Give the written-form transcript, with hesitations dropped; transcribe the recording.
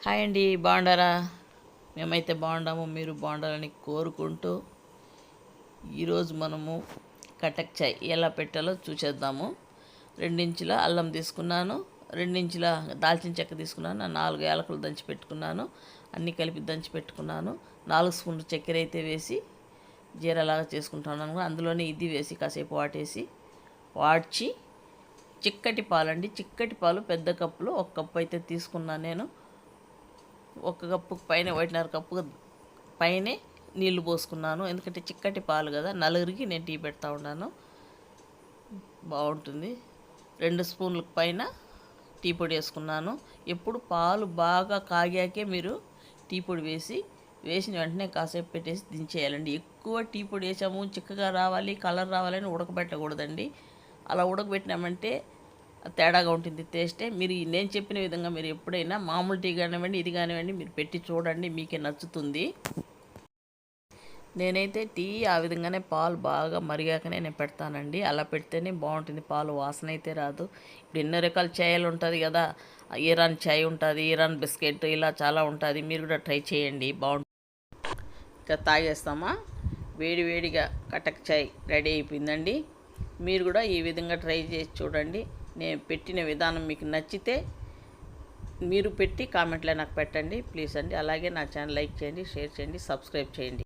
Hi అండి, బాగుండారా? మేమైతే బాగుండాము, మీరు బాగుండాలని కోరుకుంటూ ఈరోజు మనము కటక్ చాయ్ ఎలా పెట్టాలో చూసేద్దాము. 2 ఇంచుల అల్లం తీసుకున్నాను, 2 ఇంచుల దాల్చిన చెక్క తీసుకున్నాను, 4 యాలకులు దంచి పెట్టుకున్నాను, అన్నీ కలిపి దంచి పెట్టుకున్నాను. 4 స్పూన్లు చక్కెర అయితే వేసి జీరాలాగా చేసుకుంటున్నాను. అందులోనే ఇది వేసి కాసేపు వాడ్చి చిక్కటి పాలండి, చిక్కటి పాలు పెద్ద కప్పులో 1 కప్పు అయితే తీసుకున్నాను నేను. 1 కప్పు పైన 1.5 కప్పు పైనే నీళ్లు పోసుకున్నాను. ఎందుకంటే చిక్కటి పాలు కదా, నలుగురికి నేను టీ పెడతా ఉన్నాను, బాగుంటుంది. 2 స్పూన్ల పైన టీ పొడి వేసుకున్నాను. ఎప్పుడు పాలు బాగా కాగాకే మీరు టీ పొడి వేసిన వెంటనే కాసేపు పెట్టేసి దించేయాలండి. ఎక్కువ టీ పొడి వేసాము, చిక్కగా రావాలి, కలర్ రావాలని ఉడకబెట్టకూడదండి. అలా ఉడకబెట్టినామంటే తేడాగా ఉంటుంది టేస్టే. మీరు నేను చెప్పిన విధంగా మీరు ఎప్పుడైనా మామూలు టీ కానివ్వండి, ఇది కానివ్వండి, మీరు పెట్టి చూడండి, మీకే నచ్చుతుంది. నేనైతే టీ ఆ విధంగానే పాలు బాగా మరిగాకనే నేను పెడతానండి. అలా పెడితేనే బాగుంటుంది, పాలు వాసన అయితే రాదు. ఇప్పుడు ఎన్నో రకాల ఛాయలు ఉంటుంది కదా, ఇరాన్ ఛాయ్ ఉంటుంది, ఇరాన్ బిస్కెట్, ఇలా చాలా ఉంటుంది. మీరు కూడా ట్రై చేయండి, బాగుంటుంది. ఇంకా తాగేస్తామా? వేడి వేడిగా కటక్ చాయ్ రెడీ అయిపోయిందండి. మీరు కూడా ఈ విధంగా ట్రై చేసి చూడండి. నేను పెట్టిన విధానం మీకు నచ్చితే మీరు పెట్టి కామెంట్లో నాకు పెట్టండి ప్లీజ్ అండి. అలాగే నా ఛానల్ లైక్ చేయండి, షేర్ చేయండి, సబ్స్క్రైబ్ చేయండి.